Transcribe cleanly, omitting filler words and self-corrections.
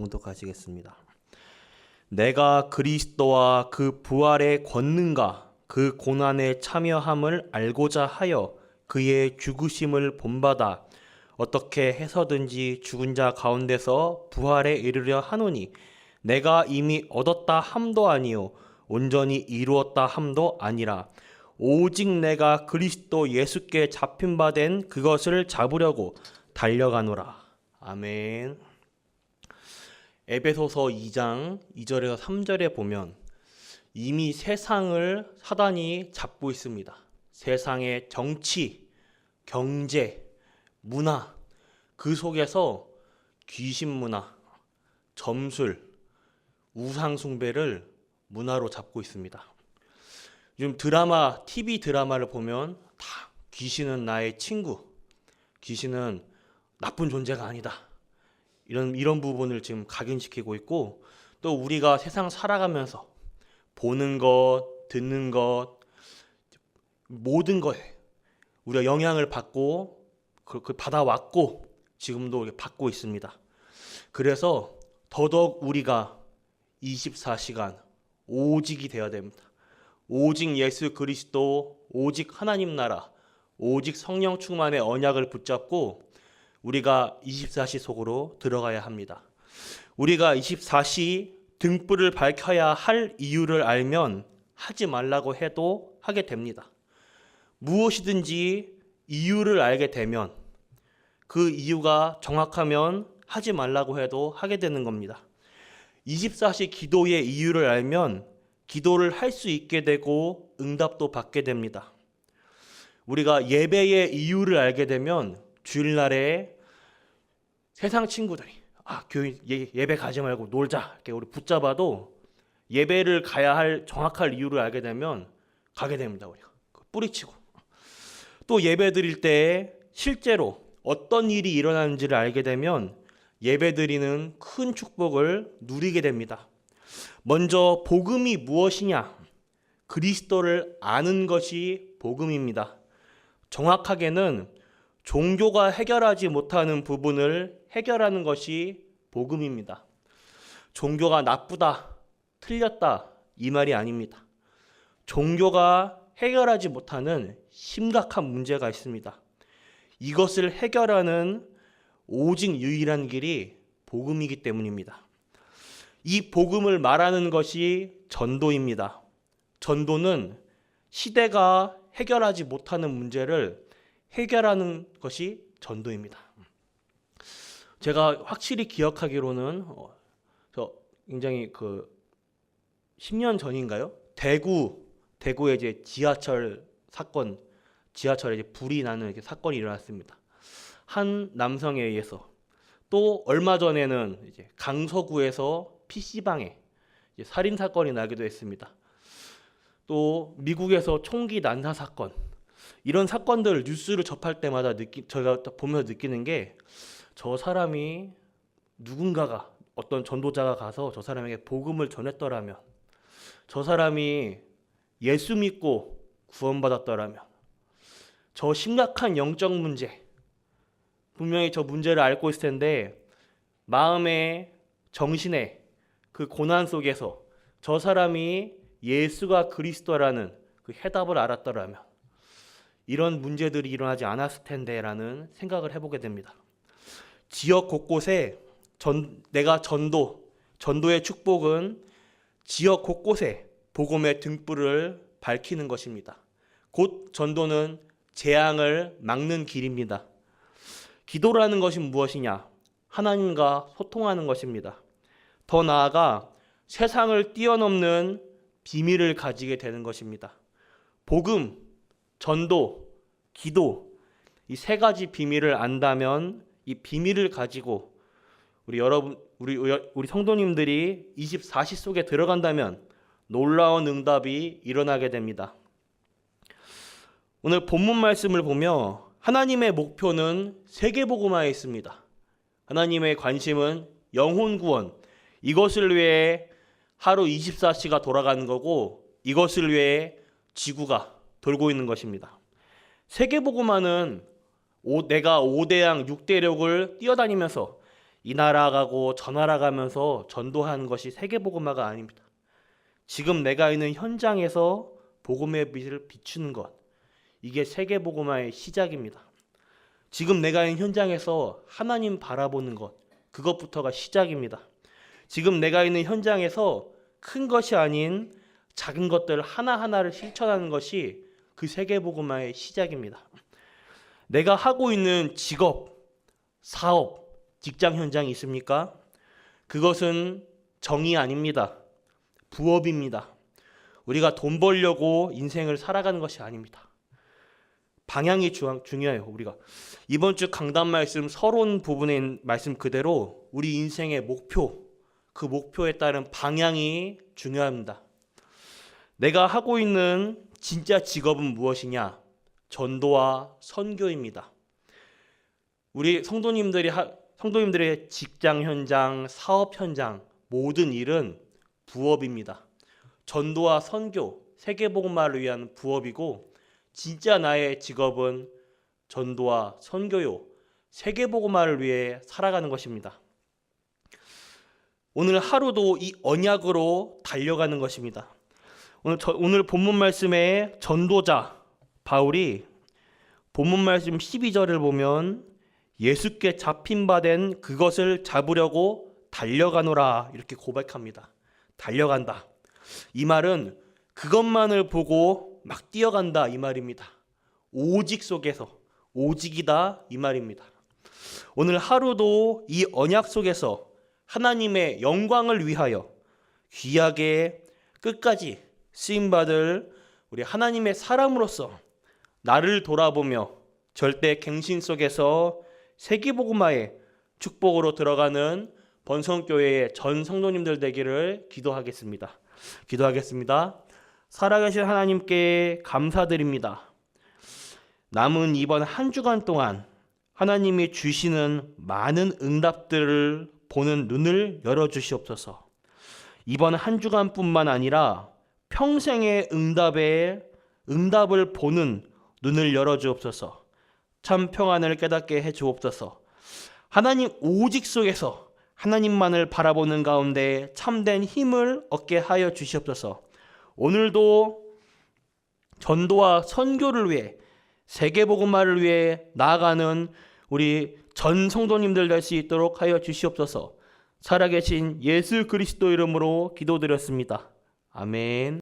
봉독하시겠습니다. 내가 그리스도와 그 부활의 권능과 그 고난에 참여함을 알고자 하여 그의 죽으심을 본받아 어떻게 해서든지 죽은 자 가운데서 부활에 이르려 하노니 내가 이미 얻었다 함도 아니요 온전히 이루었다 함도 아니라 오직 내가 그리스도 예수께 잡힌 바 된 그것을 잡으려고 달려가노라. 아멘. 에베소서 2장 2절에서 3절에 보면 이미 세상을 사단이 잡고 있습니다. 세상의 정치, 경제, 문화, 그 속에서 귀신 문화, 점술, 우상 숭배를 문화로 잡고 있습니다. 요즘 TV 드라마를 보면 다 귀신은 나의 친구, 귀신은 나쁜 존재가 아니다. 이런 부분을 지금 각인시키고 있고, 또 우리가 세상 살아가면서 보는 것, 듣는 것, 모든 거에 우리가 영향을 받고 받아왔고 지금도 받고 있습니다. 그래서 더더욱 우리가 24시간 오직이 되어야 됩니다. 오직 예수 그리스도, 오직 하나님 나라, 오직 성령 충만의 언약을 붙잡고 우리가 24시 속으로 들어가야 합니다. 우리가 24시 등불을 밝혀야 할 이유를 알면 하지 말라고 해도 하게 됩니다. 무엇이든지 이유를 알게 되면 그 이유가 정확하면 하지 말라고 해도 하게 되는 겁니다. 24시 기도의 이유를 알면 기도를 할 수 있게 되고 응답도 받게 됩니다. 우리가 예배의 이유를 알게 되면 주일날에 세상 친구들이 교회 예배 가지 말고 놀자 이렇게 우리 붙잡아도 예배를 가야 할 정확한 이유를 알게 되면 가게 됩니다. 우리가 뿌리치고 또 예배 드릴 때 실제로 어떤 일이 일어나는지를 알게 되면 예배 드리는 큰 축복을 누리게 됩니다. 먼저 복음이 무엇이냐? 그리스도를 아는 것이 복음입니다. 정확하게는 종교가 해결하지 못하는 부분을 해결하는 것이 복음입니다. 종교가 나쁘다, 틀렸다 이 말이 아닙니다. 종교가 해결하지 못하는 심각한 문제가 있습니다. 이것을 해결하는 오직 유일한 길이 복음이기 때문입니다. 이 복음을 말하는 것이 전도입니다. 전도는 시대가 해결하지 못하는 문제를 해결하는 것이 전도입니다. 제가 확실히 기억하기로는 굉장히 10년 전인가요? 대구에 이제 지하철에 이제 불이 나는 이렇게 사건이 일어났습니다. 한 남성에 의해서. 또 얼마 전에는 이제 강서구에서 PC방에 이제 살인 사건이 나기도 했습니다. 또 미국에서 총기 난사 사건, 이런 사건들 뉴스를 접할 때마다 저희가 보면서 느끼는 게 저 사람이 누군가가 어떤 전도자가 가서 저 사람에게 복음을 전했더라면, 저 사람이 예수 믿고 구원받았더라면, 저 심각한 영적 문제, 분명히 저 문제를 앓고 있을 텐데 마음의 정신의 그 고난 속에서 저 사람이 예수가 그리스도라는 그 해답을 알았더라면 이런 문제들이 일어나지 않았을 텐데라는 생각을 해보게 됩니다. 지역 곳곳에 내가 전도의 축복은 지역 곳곳에 복음의 등불을 밝히는 것입니다. 곧 전도는 재앙을 막는 길입니다. 기도라는 것이 무엇이냐? 하나님과 소통하는 것입니다. 더 나아가 세상을 뛰어넘는 비밀을 가지게 되는 것입니다. 복음, 전도, 기도, 이 세 가지 비밀을 안다면 이 비밀을 가지고 우리 성도님들이 24시 속에 들어간다면 놀라운 응답이 일어나게 됩니다. 오늘 본문 말씀을 보며 하나님의 목표는 세계복음화에 있습니다. 하나님의 관심은 영혼 구원, 이것을 위해 하루 24시가 돌아가는 거고 이것을 위해 지구가 돌고 있는 것입니다. 세계복음화는 내가 5대양 6대력을 뛰어다니면서 이 나라 가고 저 나라 가면서 전도하는 것이 세계복음화가 아닙니다. 지금 내가 있는 현장에서 복음의 빛을 비추는 것, 이게 세계복음화의 시작입니다. 지금 내가 있는 현장에서 하나님 바라보는 것, 그것부터가 시작입니다. 지금 내가 있는 현장에서 큰 것이 아닌 작은 것들 하나하나를 실천하는 것이 그 세계복음화의 시작입니다. 내가 하고 있는 직업, 사업, 직장 현장이 있습니까? 그것은 정의 아닙니다. 부업입니다. 우리가 돈 벌려고 인생을 살아가는 것이 아닙니다. 방향이 중요해요. 우리가 이번 주 강단 말씀 서론 부분의 말씀 그대로 우리 인생의 목표, 그 목표에 따른 방향이 중요합니다. 내가 하고 있는 진짜 직업은 무엇이냐? 전도와 선교입니다. 우리 성도님들의 직장 현장, 사업 현장, 모든 일은 부업입니다. 전도와 선교, 세계복음화를 위한 부업이고, 진짜 나의 직업은 전도와 선교요, 세계복음화를 위해 살아가는 것입니다. 오늘 하루도 이 언약으로 달려가는 것입니다. 오늘 본문 말씀의 전도자 바울이 본문 말씀 12절을 보면 예수께 잡힌 바 된 그것을 잡으려고 달려가노라 이렇게 고백합니다. 달려간다. 이 말은 그것만을 보고 막 뛰어간다 이 말입니다. 오직 속에서 오직이다 이 말입니다. 오늘 하루도 이 언약 속에서 하나님의 영광을 위하여 귀하게 끝까지 쓰임받을 우리 하나님의 사람으로서 나를 돌아보며 절대 갱신 속에서 세계복음화의 축복으로 들어가는 번성교회의 전 성도님들 되기를 기도하겠습니다. 살아계신 하나님께 감사드립니다. 남은 이번 한 주간 동안 하나님이 주시는 많은 응답들을 보는 눈을 열어주시옵소서. 이번 한 주간뿐만 아니라 평생의 응답을 보는 눈을 열어주옵소서. 참 평안을 깨닫게 해주옵소서. 하나님 오직 속에서 하나님만을 바라보는 가운데 참된 힘을 얻게 하여 주시옵소서. 오늘도 전도와 선교를 위해 세계복음화를 위해 나아가는 우리 전 성도님들 될 수 있도록 하여 주시옵소서. 살아계신 예수 그리스도 이름으로 기도드렸습니다. 아멘.